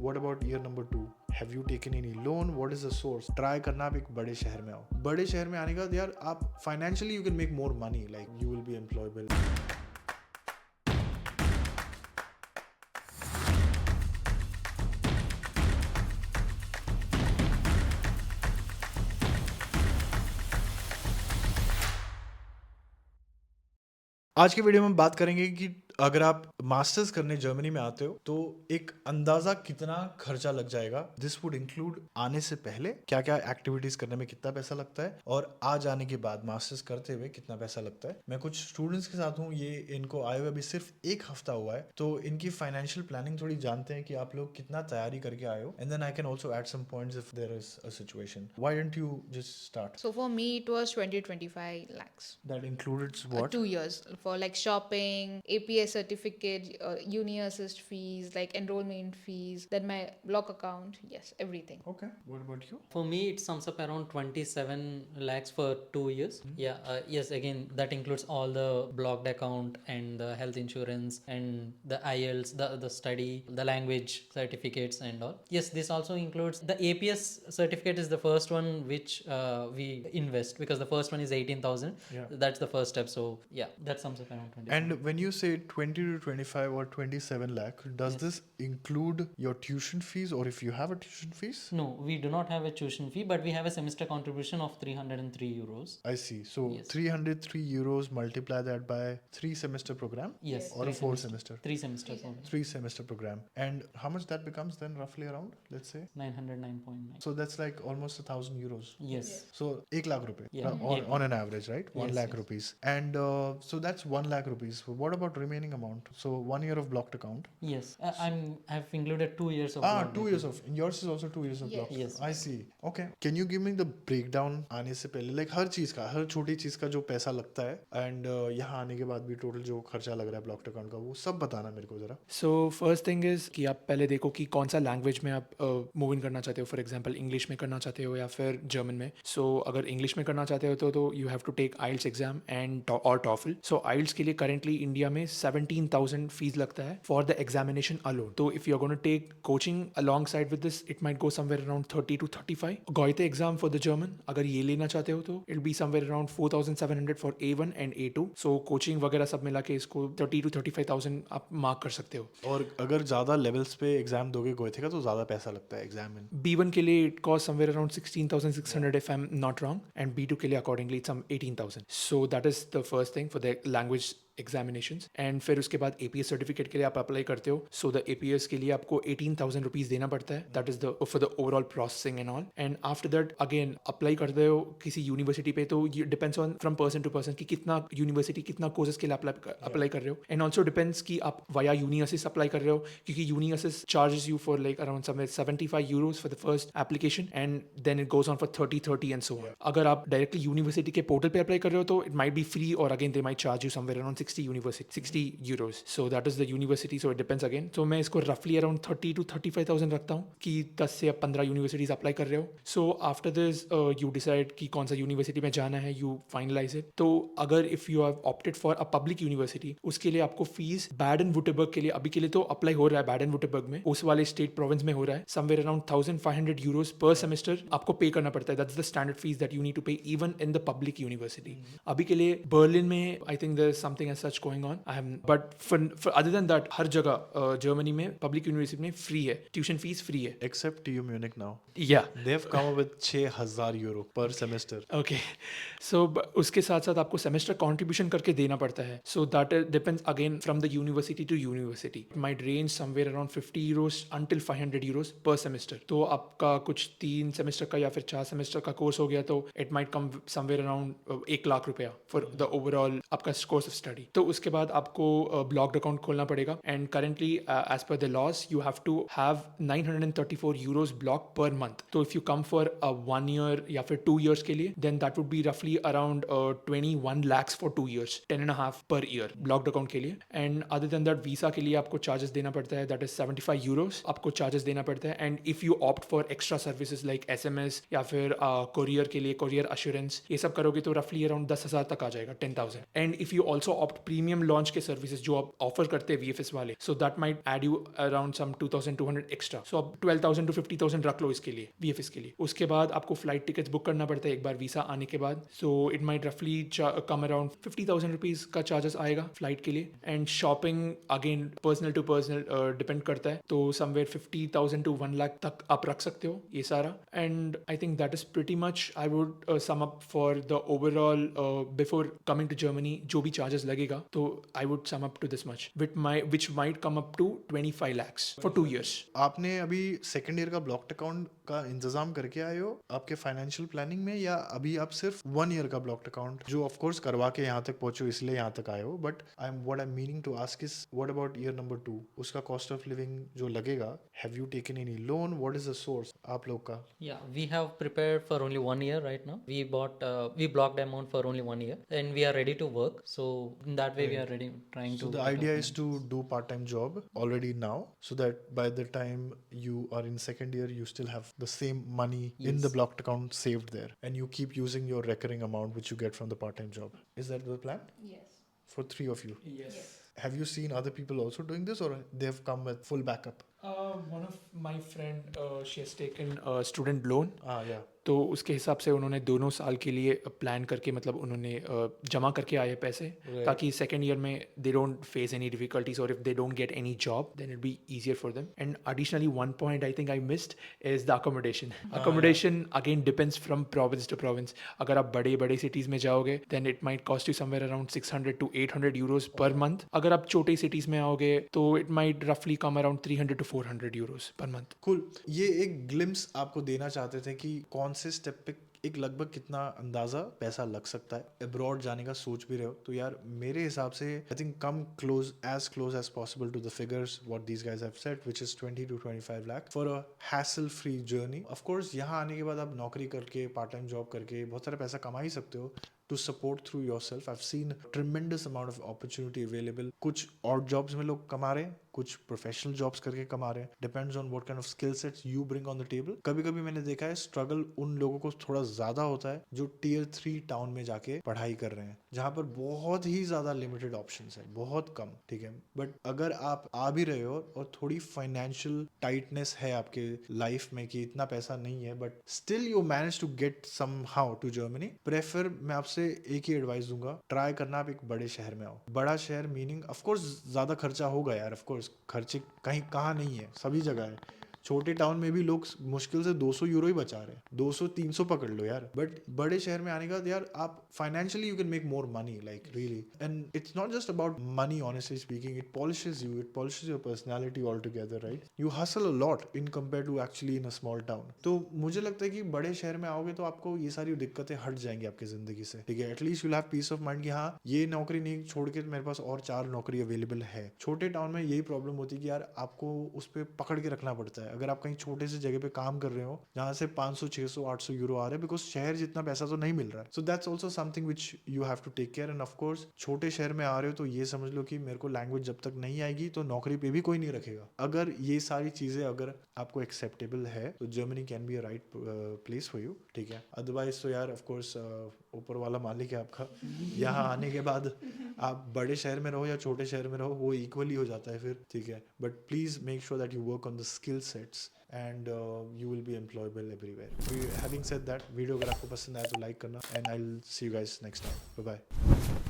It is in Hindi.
What about year number 2? Have you taken any loan? What is the source? Try करना आप एक बड़े शहर में आओ. बड़े शहर में आने के बाद यार आप financially you can make more money. Like you will be employable. आज की वीडियो में हम बात करेंगे कि अगर आप मास्टर्स करने जर्मनी में आते हो तो एक अंदाजा कितना खर्चा लग जाएगा. दिस वुड इंक्लूड आने से पहले क्या क्या एक्टिविटीज करने में कितना पैसा लगता है और आ जाने के बाद मास्टर्स करते हुए कितना पैसा लगता है. मैं कुछ स्टूडेंट्स के साथ हूँ, ये इनको आए हुए अभी सिर्फ एक हफ्ता हुआ है, तो इनकी फाइनेंशियल प्लानिंग थोड़ी जानते हैं कि आप लोग कितना तैयारी करके आए हो. And then I can also add some points if there is a situation. Why don't you just start? So for me, it was 20-25 lakhs. That included what? 2 years for like shopping, APS certificate, uni assist fees, like enrollment fees, then my block account, yes, everything. Okay, what about you? For me, it sums up around 27 lakhs for 2 years. Yes, again, that includes all the blocked account and the health insurance and the IELTS, the study, the language certificates and all. Yes, this also includes the APS certificate is the first one which we invest, because the first one is 18,000. Yeah. That's the first step. So yeah, that sums up around 27. And when you say 20 to 25 or 27 lakh, does this include your tuition fees, or if you have a tuition fees? No, we do not have a tuition fee, but we have a semester contribution of 303 euros. I see. So Yes. 303 euros, multiply that by 3 semester program Yes. or a 4 semester? 3 semesters only. 3 semester program. And how much that becomes then roughly around, let's say? 909.9. So that's like almost 1,000 euros. Yes. So 1 lakh rupees Yeah. on an average, right? 1 Yes, lakh yes. rupees. And so that's 1 lakh rupees. What about remaining amount? So 1 year of blocked account. Yes, I've included 2 years of. block 2 years data. of, yours is also 2 years of Yes. block. Yes. I see. Okay. Can you give me the breakdown आने से पहले, like हर चीज का, हर छोटी चीज का जो पैसा लगता है, and यहाँ आने के बाद भी टोटल जो खर्चा लग रहा है ब्लॉक्ड अकाउंट का, वो सब बताना मेरे को जरा. सो फर्स्ट थिंग इज़ कि आप पहले देखो कि कौन सा लैंग्वेज में आप मूव इन करना चाहते हो. फॉर एग्जांपल इंग्लिश में करना चाहते हो या फिर जर्मन में. सो अगर इंग्लिश में करना चाहते हो तो you have to take IELTS exam and और टॉफल. सो आइल्स के लिए करेंटली इंडिया में 17,000 फीस लगता है फॉर द एग्जामिनेशन अलोन. तो if you are gonna take coaching alongside with this, it might go somewhere around 30 to 35. Goethe exam for the German अगर ये लेना चाहते हो तो it be somewhere around 4,700 for A1 and A2. So coaching वगैरह सब मिला के इसको 30 to 35,000 आप मार्क कर सकते हो. और अगर ज्यादा लेवल्स पे एग्जाम दोगे गोएथे का तो ज्यादा पैसा लगता है एग्जाम में. B1 के लिए it costs somewhere around 16,600 if I'm not wrong, and B2 के लिए accordingly it's some 18,000. So that is the first thing for the language examinations. And फिर उसके बाद APS सर्टिफिकेट के लिए आप अप्लाई करते हो. सो द APS के लिए आपको 18,000 रुपीज देना पड़ता है. That is the for the overall processing and all. And after that again apply करते हो किसी यूनिवर्सिटी पे, तो ये depends on from person to person कि कितना यूनिवर्सिटी कितना कोर्सेज के लिए अप्लाई कर रहे हो. एंड ऑल्सो डिपेंड्स कि आप वाया यूनी असिस्ट अप्लाई कर रहे हो, क्योंकि uni assist charges you for like around somewhere 75 euros for the first application and then it goes on for 30 and so on. अगर आप डायरेक्टली यूनिवर्सिटी के पोर्टल पे अप्लाई कर रहे हो तो इट माइट बी फ्री, और again they might charge you somewhere around 60 euros. So that is the university, so it depends again. So मैं इसको roughly around 30 to 35,000 रखता हूँ कि 10 से आप 15 यूनिवर्सिटीज अप्लाई कर रहे हो. So after this you decide कि कौन सा यूनिवर्सिटी में जाना है, you finalize it. तो अगर if you have opted for a public university, उसके लिए आपको फीस बैडन-वुर्टेबर्ग के लिए अभी के लिए तो अप्लाई हो रहा है बैडन-वुर्टेबर्ग में, उस वाले स्टेट प्रोविंस में हो रहा है. somewhere around 1,500 euros per semester आपको पे करना पड़ता है. that's the standard fees that you need to pay even in the public university. अभी के लिए बर्लिन में I think there is something as such going on. But for other than that, हर जगह जर्मनी में पब्लिक यूनिवर्सिटी में फ्री है, ट्यूशन फीस फ्री है. Except TU Munich now. Yeah. They have come up with 6,000 euro per semester. Okay. So उसके साथ साथ आपको सेमेस्टर कंट्रीब्यूशन करके देना पड़ता है. So that depends again from the university to university. It might range somewhere around 50 euros until 500 euros per semester. तो आपका कुछ 3 सेमेस्टर का या फिर 4 सेमेस्टर का कोर्स हो गया तो it might come somewhere around 1 lakh रुपया for the overall आपका कोर्स ऑफ स्टडी. तो उसके बाद आपको ब्लॉक्ड अकाउंट खोलना पड़ेगा. And currently as per the laws you have to have 934 euros block per month. तो if you come for 1 year या फिर 2 years के लिए, देन दैट वुड बी रफली around 21 lakhs for 2 years, 10.5 per year blocked account के लिए. And other than that visa के लिए आपको चार्जेस देना पड़ता है, दैट इज 75 euros आपको चार्जेस देना पड़ता है. And if you opt for extra services like SMS या फिर कोरियर के लिए कोरियर अश्योरेंस, ये सब करोगे तो रफली अराउंड 10,000 तक आ जाएगा, 10,000. And if you also opt top premium lounge के सर्विसेज जो आप ऑफर करते हैं VFS वाले, so that might add you around some 2200 extra. So आप 12,000 to 50,000 रख लो इसके लिए, VFS के लिए. उसके बाद आपको फ्लाइट टिकट्स बुक करना पड़ता है एक बार वीसा आने के बाद. सो इट माइट रफली कम अराउंड 50,000 रुपीज का चार्जेस आएगा फ्लाइट के लिए. And shopping again personal to personal depend करता है, तो समवेयर 50,000 to 1 लाख तक आप रख सकते हो ये सारा. And I think that is pretty much. I would sum up for the overall before coming to Germany जो भी चार्जेस लगेगा, तो I would sum up to this much which might come up to 25 lakhs for 2 years. आपने अभी सेकंड ईयर का ब्लॉक्ड अकाउंट का इंतजाम करके आए हो आपके फाइनेंशियल प्लानिंग में, या अभी आप सिर्फ 1 ईयर का ब्लॉक्ड अकाउंट जो ऑफ कोर्स करवा के यहाँ तक पहुंचे हो इसलिए यहाँ तक आए हो, but what I am meaning to ask is what about year number 2, उसका कॉस्ट ऑफ लिविंग जो लगेगा, have you taken any loan, what is the source आप लोग का? Yeah, we have prepared for only 1 year right now. We blocked amount for only 1 year, and we are ready to work. So in that way, we are ready trying So to. the idea is to do part-time job already now, so that by the time you are in second year, you still have the same money in the blocked account saved there, and you keep using your recurring amount which you get from the part-time job. Is that the plan Yes. for 3 of you? Yes. Have you seen other people also doing this, or they have come with full backup? One of my friend, she has taken a student loan. Yeah. तो उसके हिसाब से उन्होंने दोनों साल के लिए प्लान करके, मतलब उन्होंने जमा करके आए पैसे, ताकि सेकेंड ईयर में they don't face any difficulties, और if they don't get any job then it be easier for them. And additionally one point I think I missed is the accommodation. Accommodation again depends from province to province. अगर आप बड़े बड़े सिटीज़ में जाओगे then it might cost you somewhere around 600 to 800 euros per month. अगर आप छोटी सिटीज़ में आओगे तो इट माइट रफली come around 300 to 400 euros per month. Cool. ये एक ग्लिम्स आपको देना चाहते थे कि कौन से स्टेप पे एक लगभग कितना अंदाजा पैसा लग सकता है. अब्रॉड जाने का सोच भी रहे हो तो यार मेरे हिसाब से I think come close as possible to the figures what these guys have set, which is 20 to 25 lakh for a hassle free journey. Of course यहाँ आने के बाद आप नौकरी करके पार्ट टाइम जॉब करके बहुत सारा पैसा कमा ही सकते हो to support through yourself. I've seen tremendous amount of opportunity available. कुछ odd jobs में लोग कमा रहे हैं, कुछ प्रोफेशनल जॉब्स करके कमा रहे हैं. Depends on what kind of skill sets you bring on the table. कभी कभी मैंने देखा है स्ट्रगल उन लोगों को थोड़ा ज्यादा होता है जो टियर 3 टाउन में जाके पढ़ाई कर रहे हैं, जहाँ पर बहुत ही ज्यादा लिमिटेड ऑप्शंस है, बहुत कम. ठीक है, बट अगर आप आ भी रहे हो और थोड़ी फाइनेंशियल टाइटनेस है आपके लाइफ में कि इतना पैसा नहीं है, but still you manage to get somehow to Germany, prefer मैं आपसे एक ही एडवाइस दूंगा, ट्राई करना आप एक बड़े शहर में आओ. बड़ा शहर मीनिंग ऑफ कोर्स ज्यादा खर्चा होगा यार, ऑफ कोर्स खर्चे कहाँ नहीं है, सभी जगह है. छोटे टाउन में भी लोग मुश्किल से 200 यूरो ही बचा रहे हैं, 200-300 पकड़ लो यार. बट बड़े शहर में आने के बाद यार आप financially you can make more money, like really. And it's not just about money, honestly speaking. It polishes you, it polishes your personality all together, right. You hustle a lot in compare to actually in a small town. तो मुझे लगता है कि बड़े शहर में आओगे तो आपको ये सारी दिक्कतें हट जाएंगी आपकी जिंदगी से. ठीक है, at least you'll have piece of mind कि हाँ ये नौकरी नहीं छोड़ के मेरे पास और 4 नौकरी अवेलेबल है. छोटे टाउन में यही प्रॉब्लम होती है कि यार आपको उस पर पकड़ के रखना पड़ता है. अगर आप कहीं छोटे से जगह पे काम कर रहे हो जहाँ से 500, 600, 800 यूरो आ रहे हैं, बिकॉज शहर जितना पैसा तो नहीं मिल रहा है. So that's also something which you have to take care. And of course छोटे शहर में आ रहे हो तो ये समझ लो कि मेरे को लैंग्वेज जब तक नहीं आएगी तो नौकरी पे भी कोई नहीं रखेगा. अगर ये सारी चीजें अगर आपको एक्सेप्टेबल है तो Germany can be a right place for you. ठीक है, अदरवाइज तो यार ऑफ कोर्स ऊपर वाला मालिक है आपका. यहाँ आने के बाद आप बड़े शहर में रहो या छोटे शहर में रहो वो इक्वली हो जाता है फिर. ठीक है, but please make sure that you work on the skill sets and you will be employable everywhere. Having said that, video अगर आपको पसंद आया तो लाइक करना, and I'll see you guys next time. Bye bye.